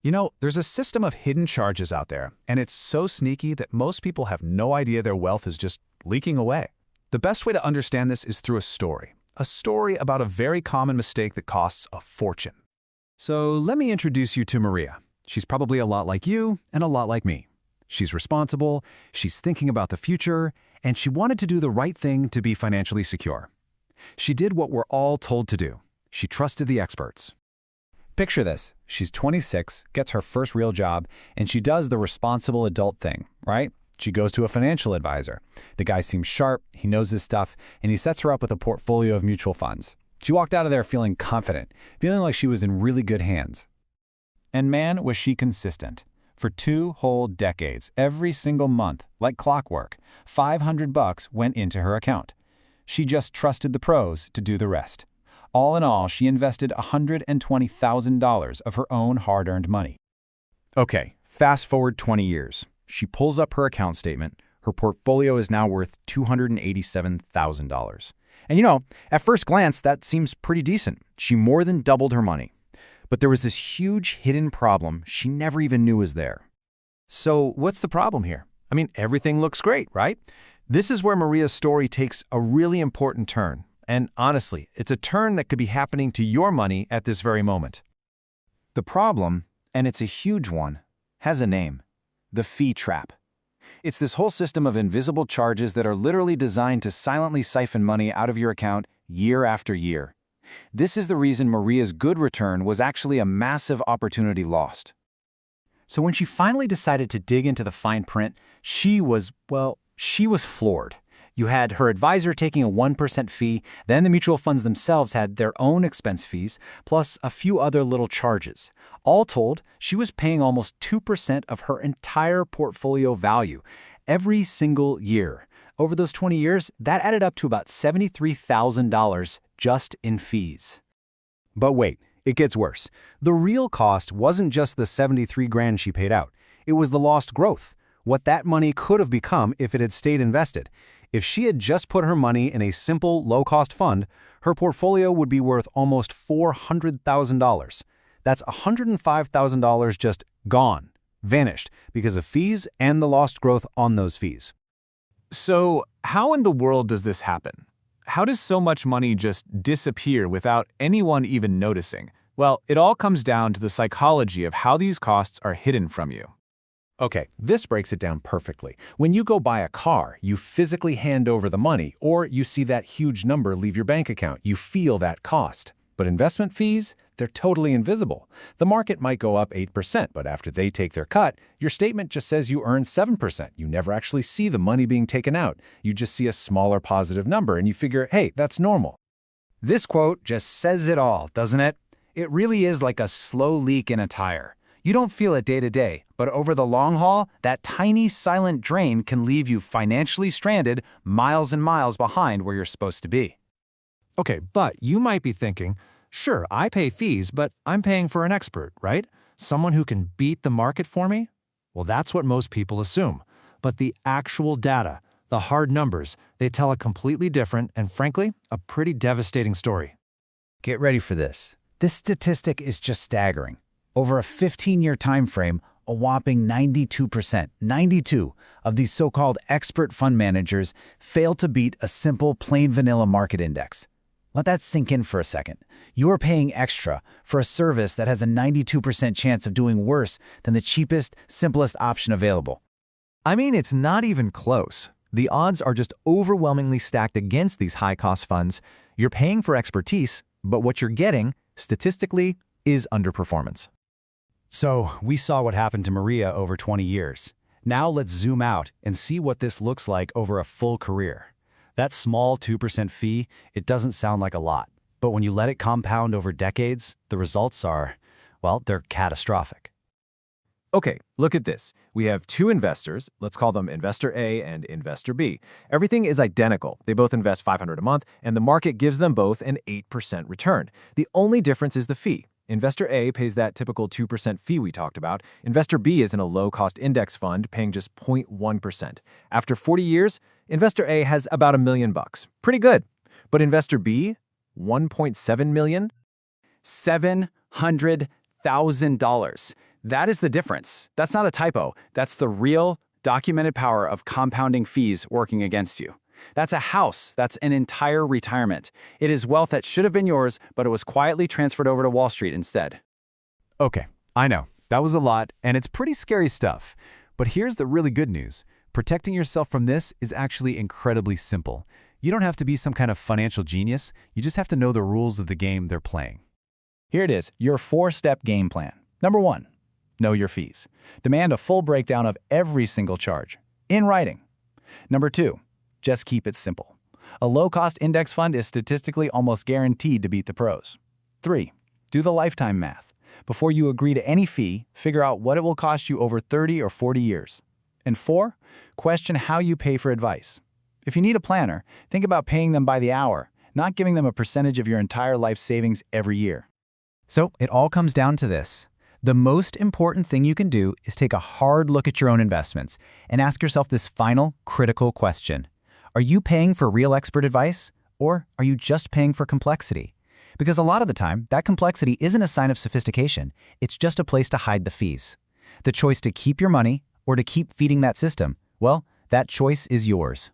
There's a system of hidden charges out there, and it's so sneaky that most people have no idea their wealth is just leaking away. The best way to understand this is through a story about a very common mistake that costs a fortune. So let me introduce you to Maria. She's probably a lot like you and a lot like me. She's responsible, she's thinking about the future, and she wanted to do the right thing to be financially secure. She did what we're all told to do. She trusted the experts. Picture this. She's 26, gets her first real job, and she does the responsible adult thing, right? She goes to a financial advisor. The guy seems sharp, he knows his stuff, and he sets her up with a portfolio of mutual funds. She walked out of there feeling confident, feeling like she was in really good hands. And man, was she consistent. For 2 whole decades, every single month, like clockwork, $500 went into her account. She just trusted the pros to do the rest. All in all, she invested $120,000 of her own hard-earned money. Okay, fast forward 20 years. She pulls up her account statement. Her portfolio is now worth $287,000. And at first glance, that seems pretty decent. She more than doubled her money. But there was this huge hidden problem she never even knew was there. So what's the problem here? Everything looks great, right? This is where Maria's story takes a really important turn. And honestly, it's a turn that could be happening to your money at this very moment. The problem, and it's a huge one, has a name: the fee trap. It's this whole system of invisible charges that are literally designed to silently siphon money out of your account year after year. This is the reason Maria's good return was actually a massive opportunity lost. So when she finally decided to dig into the fine print, she was floored. You had her advisor taking a 1% fee, then the mutual funds themselves had their own expense fees, plus a few other little charges. All told, she was paying almost 2% of her entire portfolio value every single year. Over those 20 years, that added up to about $73,000 just in fees. But wait, it gets worse. The real cost wasn't just the $73,000 she paid out. It was the lost growth, what that money could have become if it had stayed invested. If she had just put her money in a simple, low-cost fund, her portfolio would be worth almost $400,000. That's $105,000 just gone, vanished, because of fees and the lost growth on those fees. So how in the world does this happen? How does so much money just disappear without anyone even noticing? Well, it all comes down to the psychology of how these costs are hidden from you. Okay, this breaks it down perfectly. When you go buy a car, you physically hand over the money, or you see that huge number leave your bank account. You feel that cost. But investment fees, they're totally invisible. The market might go up 8%, but after they take their cut, your statement just says you earned 7%. You never actually see the money being taken out. You just see a smaller positive number, and you figure, hey, that's normal. This quote just says it all, doesn't it? It really is like a slow leak in a tire. You don't feel it day to day, but over the long haul, that tiny silent drain can leave you financially stranded miles and miles behind where you're supposed to be. Okay, but you might be thinking, sure, I pay fees, but I'm paying for an expert, right? Someone who can beat the market for me? Well, that's what most people assume. But the actual data, the hard numbers, they tell a completely different and, frankly, a pretty devastating story. Get ready for this. This statistic is just staggering. Over a 15-year time frame, a whopping 92% of these so-called expert fund managers fail to beat a simple plain vanilla market index. Let that sink in for a second. You are paying extra for a service that has a 92% chance of doing worse than the cheapest, simplest option available. It's not even close. The odds are just overwhelmingly stacked against these high-cost funds. You're paying for expertise, but what you're getting, statistically, is underperformance. So we saw what happened to Maria over 20 years. Now let's zoom out and see what this looks like over a full career. That small 2% fee, it doesn't sound like a lot. But when you let it compound over decades, the results are, they're catastrophic. Okay, look at this. We have 2 investors. Let's call them Investor A and Investor B. Everything is identical. They both invest $500 a month, and the market gives them both an 8% return. The only difference is the fee. Investor A pays that typical 2% fee we talked about. Investor B is in a low-cost index fund paying just 0.1%. After 40 years, Investor A has about $1 million. Pretty good. But Investor B, $1.7 million? $700,000. That is the difference. That's not a typo. That's the real, documented power of compounding fees working against you. That's a house. That's an entire retirement. It is wealth that should have been yours, but it was quietly transferred over to Wall Street instead. Okay, I know. That was a lot, and it's pretty scary stuff. But here's the really good news. Protecting yourself from this is actually incredibly simple. You don't have to be some kind of financial genius. You just have to know the rules of the game they're playing. Here it is, your 4-step game plan. Number 1, know your fees. Demand a full breakdown of every single charge, in writing. Number 2, just keep it simple. A low-cost index fund is statistically almost guaranteed to beat the pros. 3, do the lifetime math. Before you agree to any fee, figure out what it will cost you over 30 or 40 years. And 4, question how you pay for advice. If you need a planner, think about paying them by the hour, not giving them a percentage of your entire life savings every year. So it all comes down to this. The most important thing you can do is take a hard look at your own investments and ask yourself this final, critical question. Are you paying for real expert advice, or are you just paying for complexity? Because a lot of the time, that complexity isn't a sign of sophistication, it's just a place to hide the fees. The choice to keep your money or to keep feeding that system, well, that choice is yours.